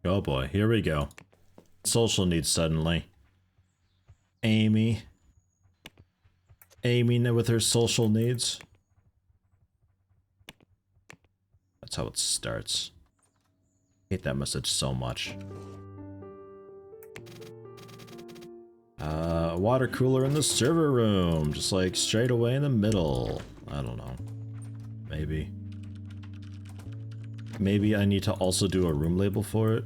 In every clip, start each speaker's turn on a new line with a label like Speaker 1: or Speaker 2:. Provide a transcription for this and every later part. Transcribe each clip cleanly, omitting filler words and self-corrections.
Speaker 1: Oh boy, here we go. Social needs suddenly. Amy. Amy with her social needs. That's how it starts. I hate that message so much. Water cooler in the server room. Just like straight away in the middle. I don't know. Maybe. Maybe I need to also do a room label for it.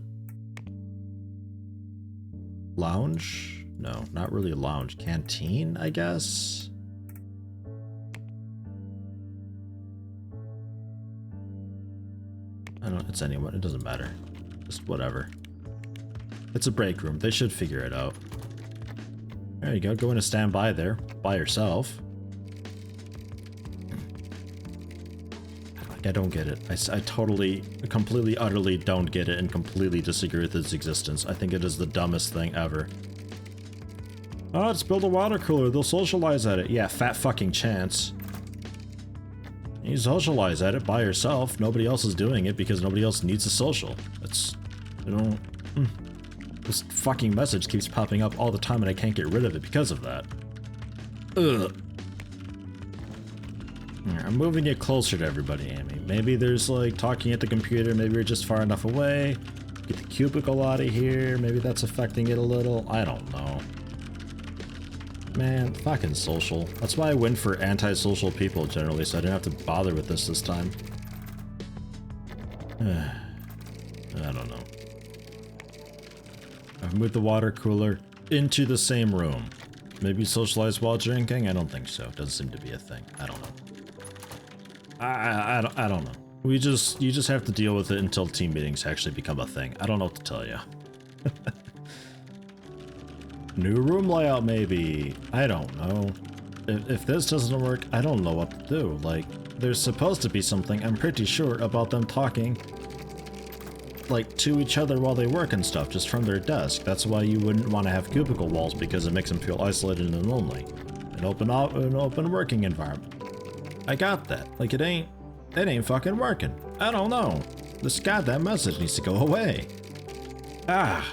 Speaker 1: Lounge? No, not really a lounge. Canteen, I guess? I don't, it's anyone, it doesn't matter. Just whatever. It's a break room, they should figure it out. There you go, go in and stand by there, by yourself. Like, I don't get it. I totally, completely, utterly don't get it and completely disagree with its existence. I think it is the dumbest thing ever. Oh, let's build a water cooler, they'll socialize at it. Yeah, fat fucking chance. You socialize at it by yourself. Nobody else is doing it because nobody else needs a social. That's, you know, this fucking message keeps popping up all the time and I can't get rid of it because of that. Ugh. I'm moving it closer to everybody, Amy. Maybe there's like talking at the computer, maybe you're just far enough away. Get the cubicle out of here, maybe that's affecting it a little. I don't know. Man, fucking social. That's why I went for antisocial people generally, so I didn't have to bother with this time. I don't know. I've moved the water cooler into the same room. Maybe socialize while drinking? I don't think so. Doesn't seem to be a thing. I don't know. I don't know. You just have to deal with it until team meetings actually become a thing. I don't know what to tell you. New room layout, maybe. I don't know. If this doesn't work, I don't know what to do. Like, there's supposed to be something, I'm pretty sure, about them talking, like, to each other while they work and stuff, just from their desk. That's why you wouldn't want to have cubicle walls, because it makes them feel isolated and lonely. An open working environment. I got that. Like, it ain't fucking working. I don't know. This goddamn message needs to go away. Ah.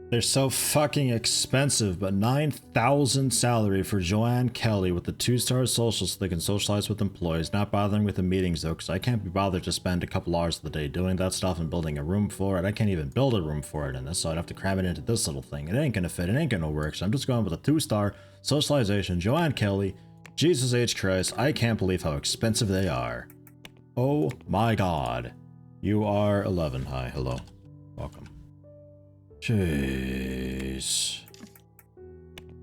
Speaker 1: They're so fucking expensive, but 9,000 salary for Joanne Kelly with the 2-star social so they can socialize with employees, not bothering with the meetings though, because I can't be bothered to spend a couple hours of the day doing that stuff and building a room for it. I can't even build a room for it in this, so I'd have to cram it into this little thing. It ain't gonna fit, it ain't gonna work, so I'm just going with a 2-star socialization, Joanne Kelly. Jesus H. Christ, I can't believe how expensive they are. Oh my god. You are 11. Hi, hello. Welcome. Jeez.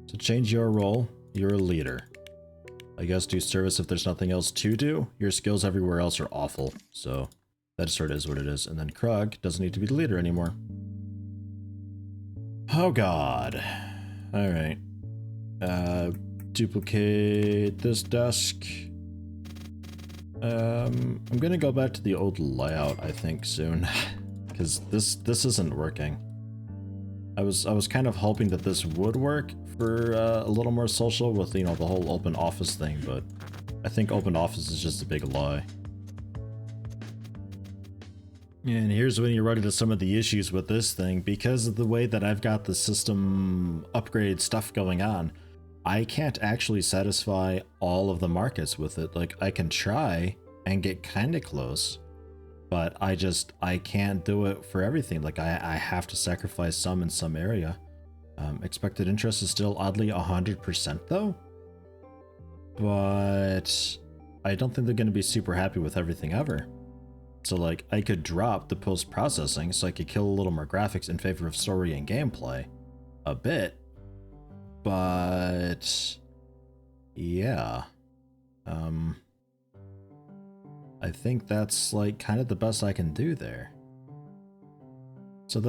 Speaker 1: To change your role, you're a leader. I guess do service if there's nothing else to do. Your skills everywhere else are awful, so that sort of is what it is. And then Krug doesn't need to be the leader anymore. Oh god. Alright. Duplicate this desk. I'm gonna go back to the old layout, I think, soon. Because this isn't working. I was kind of hoping that this would work for a little more social with, you know, the whole open office thing, but I think open office is just a big lie. And here's when you run into some of the issues with this thing. Because of the way that I've got the system upgrade stuff going on, I can't actually satisfy all of the markets with it. Like, I can try and get kind of close, but I can't do it for everything. Like, I have to sacrifice some in some area. Expected interest is still oddly 100% though, but I don't think they're going to be super happy with everything ever. So like, I could drop the post-processing so I could kill a little more graphics in favor of story and gameplay a bit, but yeah, I think that's like kind of the best I can do there. So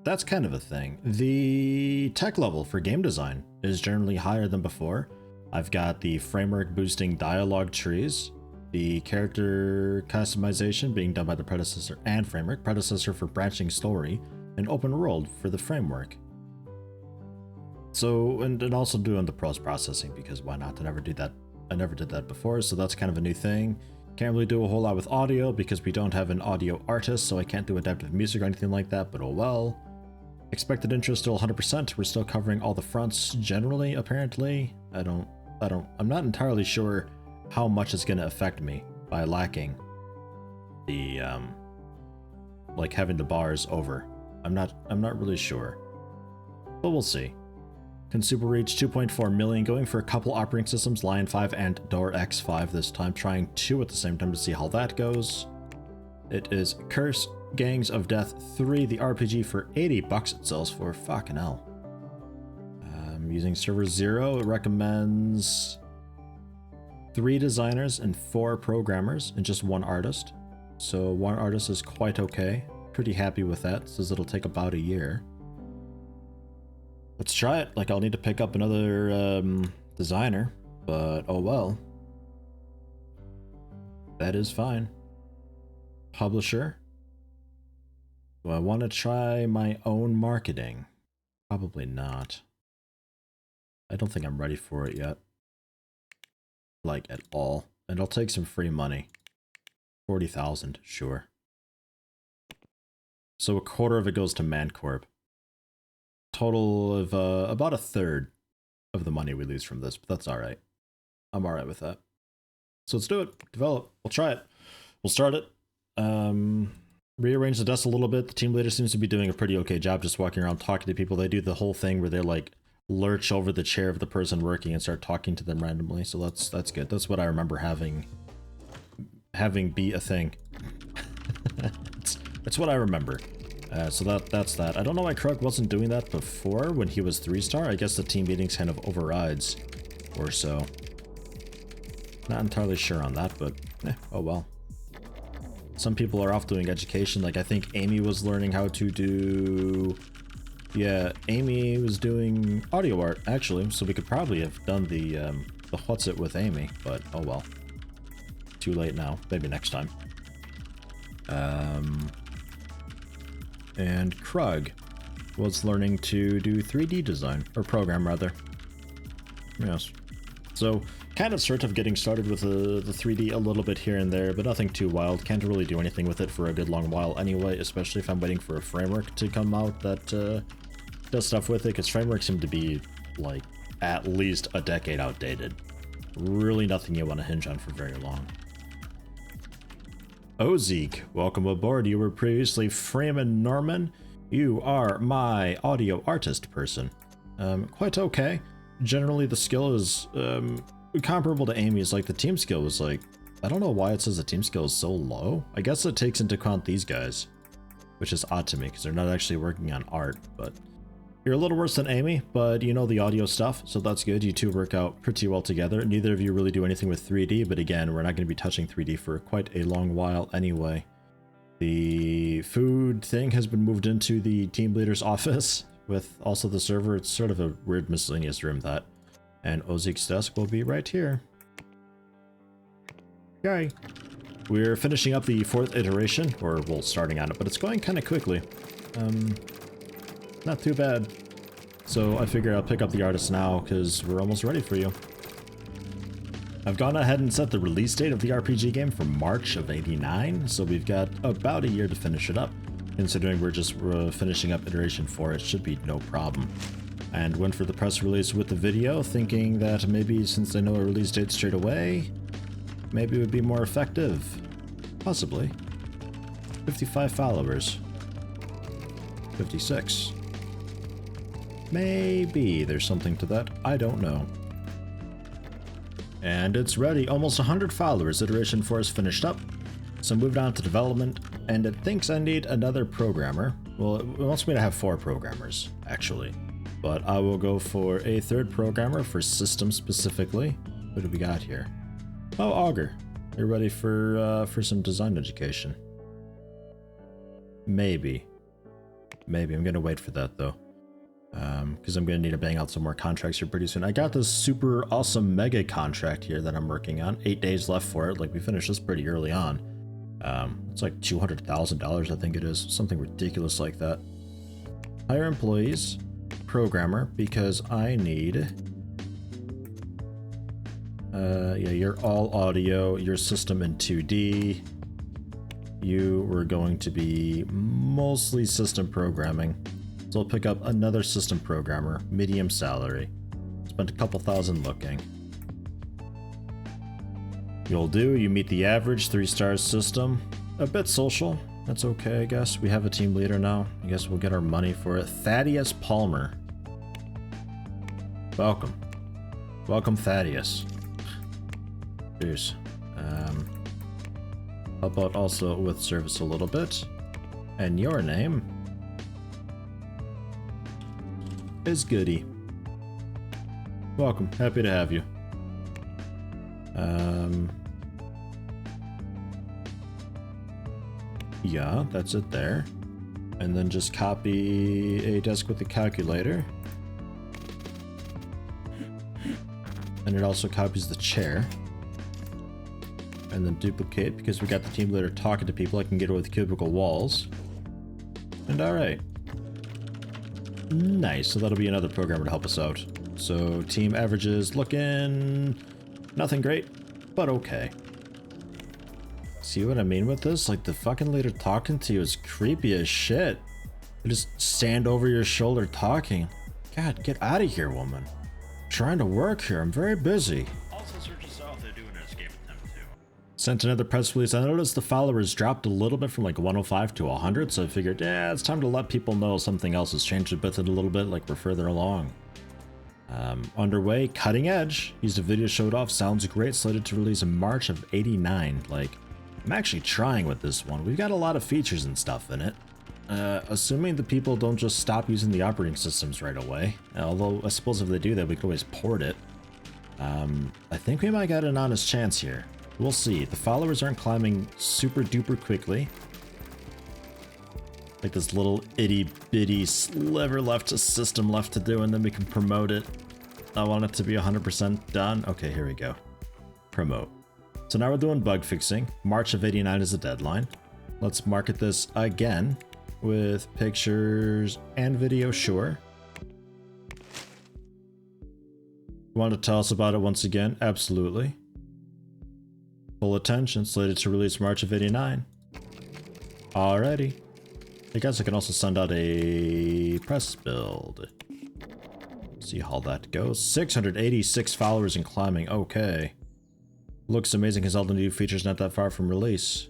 Speaker 1: that's kind of a thing. The tech level for game design is generally higher than before. I've got the framework boosting dialogue trees, the character customization being done by the predecessor and framework, predecessor for branching story, and open world for the framework. So, and also doing the post processing, because why not? I never did that before, so that's kind of a new thing. Can't really do a whole lot with audio because we don't have an audio artist, so I can't do adaptive music or anything like that, but oh well. Expected interest still 100%. We're still covering all the fronts generally, apparently. I'm not entirely sure how much it's going to affect me by lacking the, like having the bars over. I'm not really sure, but we'll see. Consumer reach 2.4 million, going for a couple operating systems, Lion 5 and Door X5 this time, trying 2 at the same time to see how that goes. It is Curse Gangs of Death 3, the RPG for $80 it sells for, fucking hell. Using server 0, it recommends 3 designers and 4 programmers and just 1 artist. So 1 artist is quite okay. Pretty happy with that. Says it'll take about a year. Let's try it. Like, I'll need to pick up another designer, but oh well. That is fine. Publisher. Do I want to try my own marketing? Probably not. I don't think I'm ready for it yet. Like, at all. And I'll take some free money. 40,000, sure. So a quarter of it goes to Mancorp. Total of about a third of the money we lose from this, but that's alright. I'm alright with that. So let's do it. Develop. We'll try it. We'll start it. Rearrange the desk a little bit. The team leader seems to be doing a pretty okay job just walking around talking to people. They do the whole thing where they like lurch over the chair of the person working and start talking to them randomly. So that's good. That's what I remember having be a thing. It's what I remember. So that's that. I don't know why Krug wasn't doing that before when he was 3-star. I guess the team meetings kind of overrides or so. Not entirely sure on that, but oh well. Some people are off doing education. Like I think Amy was learning how to do... Yeah, Amy was doing audio art actually, so we could probably have done the what's it with Amy, but oh well. Too late now. Maybe next time. And Krug was learning to do 3D design, or program rather. Yes. So, kind of sort of getting started with the 3D a little bit here and there, but nothing too wild. Can't really do anything with it for a good long while anyway, especially if I'm waiting for a framework to come out that does stuff with it, because frameworks seem to be, like, at least a decade outdated. Really nothing you want to hinge on for very long. Oh, Zeke, welcome aboard. You were previously Freeman Norman. You are my audio artist person. Quite okay. Generally, the skill is comparable to Amy's. Like, the team skill was like... I don't know why it says the team skill is so low. I guess it takes into account these guys, which is odd to me, because they're not actually working on art, but... You're a little worse than Amy, but you know the audio stuff, so that's good. You two work out pretty well together. Neither of you really do anything with 3D, but again, we're not going to be touching 3D for quite a long while anyway. The food thing has been moved into the team leader's office with also the server. It's sort of a weird miscellaneous room, that. And Ozik's desk will be right here. Okay. We're finishing up the 4th iteration, or well, starting on it, but it's going kind of quickly. Not too bad. So I figure I'll pick up the artist now, because we're almost ready for you. I've gone ahead and set the release date of the RPG game for March of '89, so we've got about a year to finish it up. Considering we're just finishing up iteration 4, it should be no problem. And went for the press release with the video, thinking that maybe since I know a release date straight away, maybe it would be more effective. Possibly. 55 followers. 56. Maybe there's something to that. I don't know. And it's ready. Almost 100 followers. Iteration 4 is finished up. So moved on to development, and it thinks I need another programmer. Well, it wants me to have 4 programmers, actually. But I will go for a 3rd programmer for systems specifically. What do we got here? Oh, Augur. You're ready for some design education. Maybe. Maybe. I'm gonna wait for that, though. Because I'm going to need to bang out some more contracts here pretty soon. I got this super awesome mega contract here that I'm working on. 8 days left for it. Like, we finished this pretty early on. It's like $200,000, I think it is. Something ridiculous like that. Hire employees. Programmer, because I need Yeah, you're all audio, your system in 2D. You were going to be mostly system programming. So I'll pick up another system programmer, medium salary. Spent a couple thousand looking. You'll do, you meet the average, 3-star system. A bit social, that's okay I guess. We have a team leader now. I guess we'll get our money for it. Thaddeus Palmer. Welcome. Welcome, Thaddeus. Cheers. Help out also with service a little bit. And your name is Goody. Welcome. Happy to have you. Yeah, that's it there. And then just copy a desk with a calculator. And it also copies the chair. And then duplicate, because we got the team leader talking to people, I can get away with cubicle walls. And alright. Nice, so that'll be another programmer to help us out. So team averages looking nothing great, but okay. See what I mean with this? Like the fucking leader talking to you is creepy as shit. They just stand over your shoulder talking. God, get out of here, woman. I'm trying to work here, I'm very busy.
Speaker 2: Also search us out, they're doing an escape attempt too.
Speaker 1: Sent another press release. I noticed the followers dropped a little bit from like 105 to 100, so I figured, yeah, it's time to let people know something else has changed a bit a little bit, like we're further along. Underway, Cutting Edge. Used a video showed off, sounds great, slated to release in March of '89. Like, I'm actually trying with this one. We've got a lot of features and stuff in it. Assuming the people don't just stop using the operating systems right away. Although, I suppose if they do that, we could always port it. I think we might get an honest chance here. We'll see. The followers aren't climbing super duper quickly. Like this little itty bitty sliver left to system left to do, and then we can promote it. I want it to be 100% done. Okay, here we go. Promote. So now we're doing bug fixing. March of '89 is the deadline. Let's market this again with pictures and video, sure. You want to tell us about it once again? Absolutely. Full attention, slated to release March of '89. Alrighty. I guess I can also send out a press build. See how that goes. 686 followers and climbing. Okay. Looks amazing because all the new features not that far from release.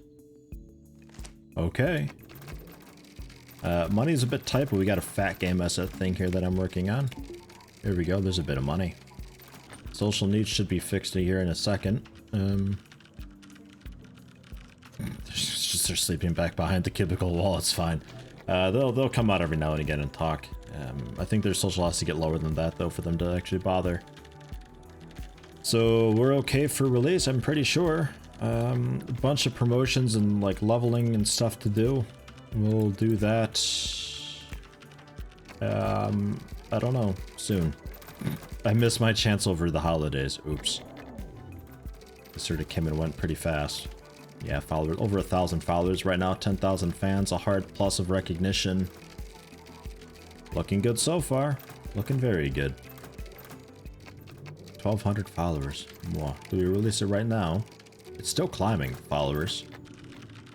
Speaker 1: Okay. Money's a bit tight, but we got a fat game asset thing here that I'm working on. Here we go. There's a bit of money. Social needs should be fixed here in a second. They're sleeping back behind the cubicle wall. It's fine. They'll come out every now and again and talk. I think their social has to get lower than that though for them to actually bother. So we're okay for release, I'm pretty sure. A bunch of promotions and like leveling and stuff to do. We'll do that. I don't know. Soon. I missed my chance over the holidays. Oops. This sort of came and went pretty fast. Yeah, followers, over 1,000 followers right now, 10,000 fans, a hard plus of recognition. Looking good so far. Looking very good. 1,200 followers. Wow. Do we release it right now? It's still climbing, followers.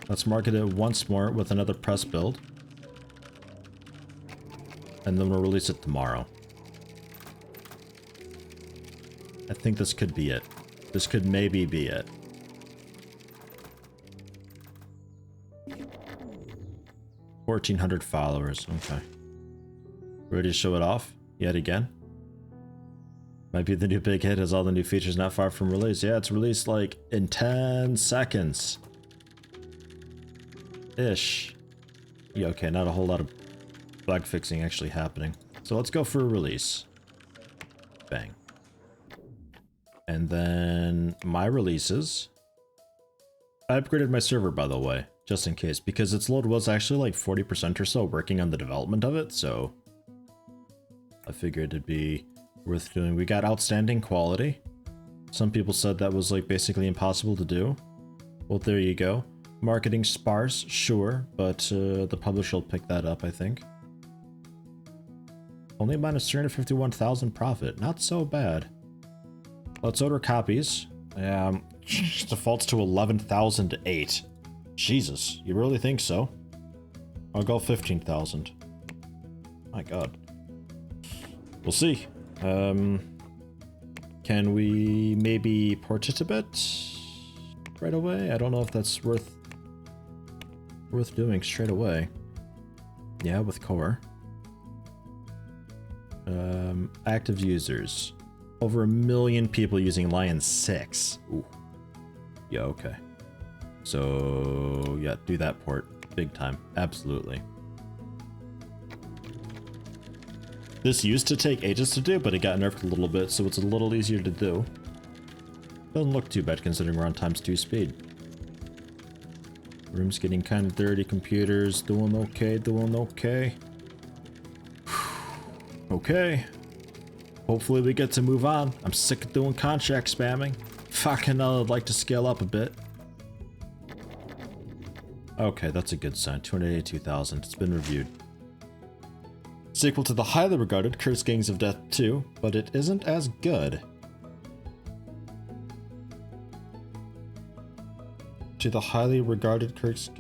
Speaker 1: Let's market it once more with another press build. And then we'll release it tomorrow. I think this could be it. This could maybe be it. 1,400 followers. Okay. Ready to show it off? Yet again? Might be the new big hit as all the new features not far from release. Yeah, it's released like in 10 seconds. Ish. Yeah, okay, not a whole lot of bug fixing actually happening. So let's go for a release. Bang. And then my releases. I upgraded my server, by the way, just in case, because its load was actually like 40% or so working on the development of it, so I figured it'd be worth doing. We got outstanding quality. Some people said that was like basically impossible to do. Well, there you go. Marketing sparse, sure, but the publisher will pick that up, I think. Only minus 351,000 profit. Not so bad. Let's order copies. Defaults to 11,008. Jesus, you really think so? I'll go 15,000. My god. We'll see. Can we maybe port it a bit right away? I don't know if that's worth doing straight away. Yeah, with core. Active users. Over 1 million people using Lion 6. Ooh. Yeah, okay. So, yeah, do that port. Big time. Absolutely. This used to take ages to do, but it got nerfed a little bit, so it's a little easier to do. Doesn't look too bad considering we're on ×2 speed. Room's getting kind of dirty. Computers doing okay, doing okay. Okay. Hopefully we get to move on. I'm sick of doing contract spamming. Fucking I'd like to scale up a bit. Okay, that's a good sign. 282,000. It's been reviewed. Sequel to the highly regarded Cursed Gangs of Death 2, but it isn't as good. To the highly regarded Cursed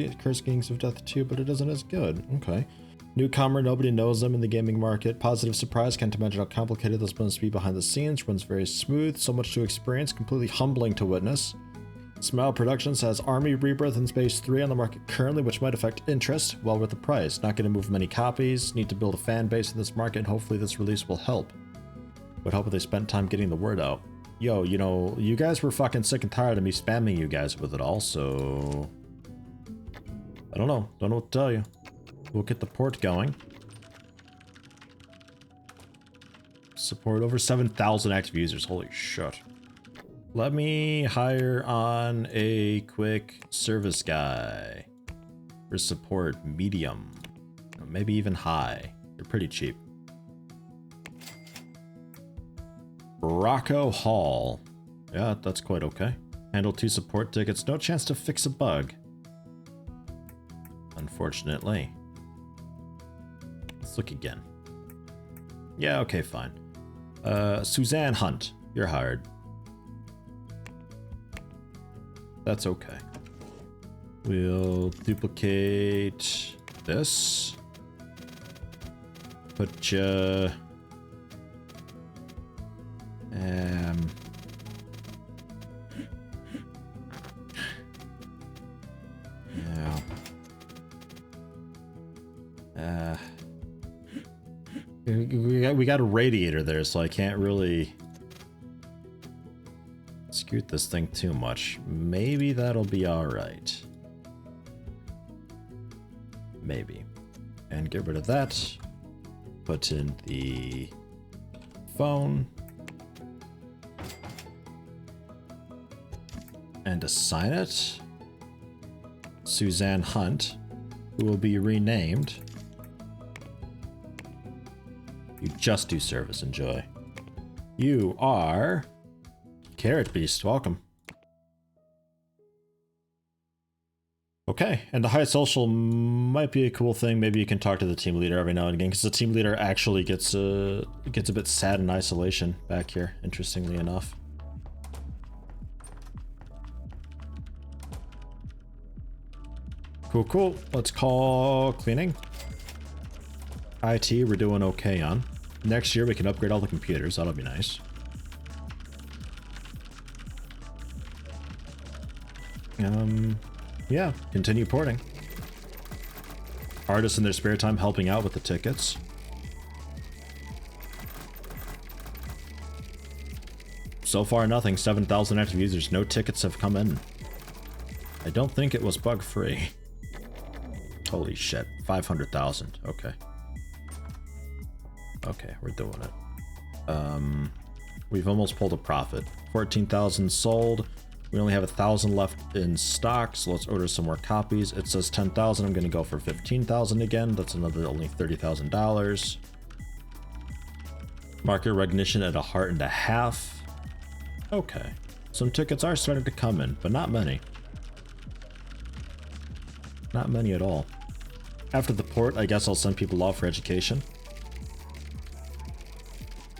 Speaker 1: Gangs of Death 2, but it isn't as good. Okay. Newcomer, nobody knows them in the gaming market. Positive surprise, can't imagine how complicated this must be behind the scenes. Runs very smooth, so much to experience, completely humbling to witness. Smile Productions has Army Rebirth and Space 3 on the market currently, which might affect interest. Well worth the price. Not going to move many copies. Need to build a fan base in this market, and hopefully this release will help. Would help if they spent time getting the word out. Yo, you know, you guys were fucking sick and tired of me spamming you guys with it all, so... I don't know. Don't know what to tell you. We'll get the port going. Support over 7,000 active users. Holy shit. Let me hire on a quick service guy for support. Medium. Maybe even high. They're pretty cheap. Rocco Hall. Yeah, that's quite okay. Handle 2 support tickets. No chance to fix a bug. Unfortunately. Let's look again. Yeah, okay, fine. Suzanne Hunt. You're hired. That's okay. We'll duplicate this. Put ya... yeah. We got a radiator there, so I can't really scoot this thing too much. Maybe that'll be alright. Maybe. And get rid of that. Put in the phone. And assign it Suzanne Hunt, who will be renamed. You just do service, enjoy. You are Carrot Beast, welcome. Okay, and the high social might be a cool thing. Maybe you can talk to the team leader every now and again, because the team leader actually gets a bit sad in isolation back here, interestingly enough. Cool, cool. Let's call cleaning. IT, we're doing okay on. Next year we can upgrade all the computers. That'll be nice. Yeah, continue porting. Artists in their spare time helping out with the tickets. So far nothing. 7,000 active users. No tickets have come in. I don't think it was bug free. Holy shit. 500,000. Okay. Okay, we're doing it. We've almost pulled a profit. 14,000 sold. We only have 1,000 left in stock, so let's order some more copies. It says 10,000. I'm going to go for 15,000 again. That's another only $30,000. Market recognition at 1.5. Okay. Some tickets are starting to come in, but not many. Not many at all. After the port, I guess I'll send people off for education.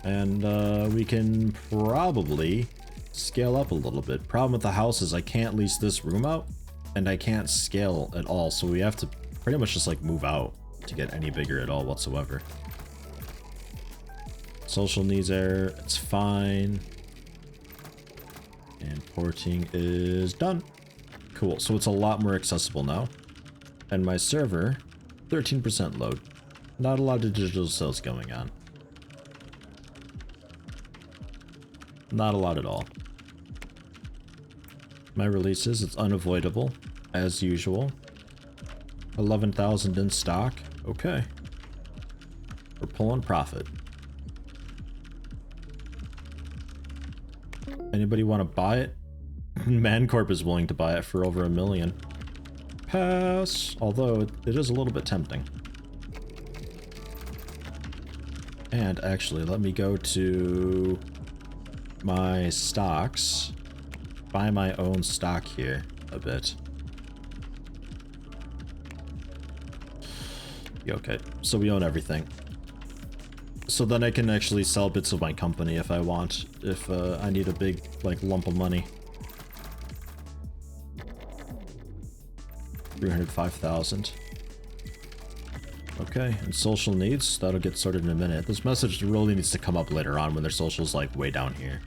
Speaker 1: And we can probably scale up a little bit. Problem with the house is I can't lease this room out, and I can't scale at all, so we have to pretty much just like move out to get any bigger at all whatsoever. Social needs error, it's fine. And porting is done. Cool, so it's a lot more accessible now. And my server, 13% load. Not a lot of digital sales going on. Not a lot at all. My releases, it's unavoidable, as usual. 11,000 in stock. Okay. We're pulling profit. Anybody want to buy it? Mancorp is willing to buy it for over $1 million. Pass. Although it is a little bit tempting. And actually, let me go to my stocks. Buy my own stock here a bit. Okay, so we own everything. So then I can actually sell bits of my company if I want, if I need a big, like, lump of money. 305,000. Okay, and social needs, that'll get sorted in a minute. This message really needs to come up later on when their social's, like, way down here.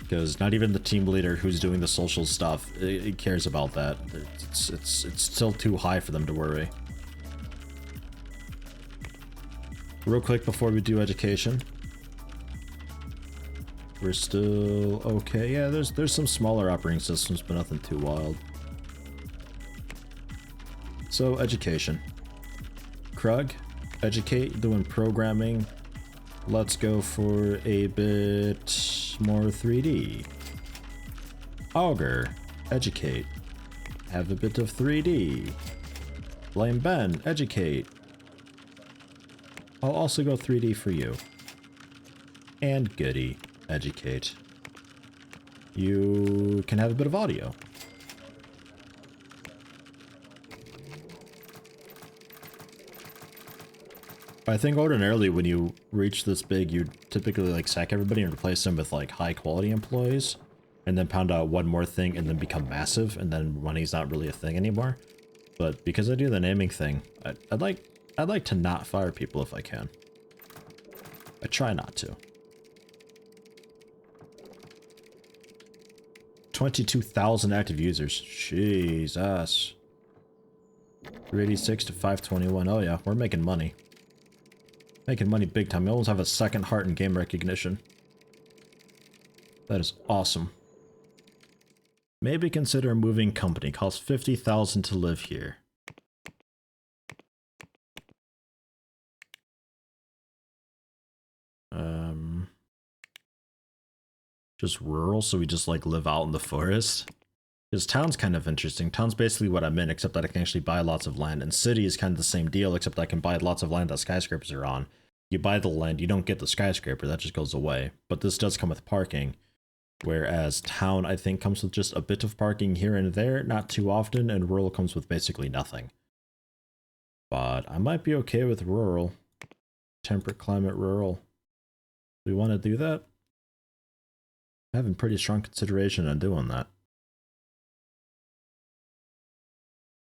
Speaker 1: Because not even the team leader who's doing the social stuff, it cares about that. It's still too high for them to worry. Real quick before we do education. We're still okay. Yeah, there's some smaller operating systems, but nothing too wild. So, education. Krug, educate, doing programming. Let's go for a bit more 3D. Augur, educate. Have a bit of 3D. Blame Ben, educate. I'll also go 3D for you. And Goody, educate. You can have a bit of audio. I think ordinarily when you reach this big, you typically like sack everybody and replace them with like high quality employees, and then pound out one more thing and then become massive, and then money's not really a thing anymore. But because I do the naming thing, I'd like to not fire people if I can. I try not to. 22,000 active users. Jesus. 386 to 521. Oh yeah, we're making money. Making money big time. We almost have a second heart in game recognition. That is awesome. Maybe consider a moving company. Costs 50,000 to live here. Just rural, so we just like live out in the forest. Because town's kind of interesting. Town's basically what I'm in, except that I can actually buy lots of land. And city is kind of the same deal, except I can buy lots of land that skyscrapers are on. You buy the land, you don't get the skyscraper, that just goes away. But this does come with parking. Whereas town, I think, comes with just a bit of parking here and there, not too often, and rural comes with basically nothing. But I might be okay with rural. Temperate climate rural. Do we want to do that? Having pretty strong consideration on doing that.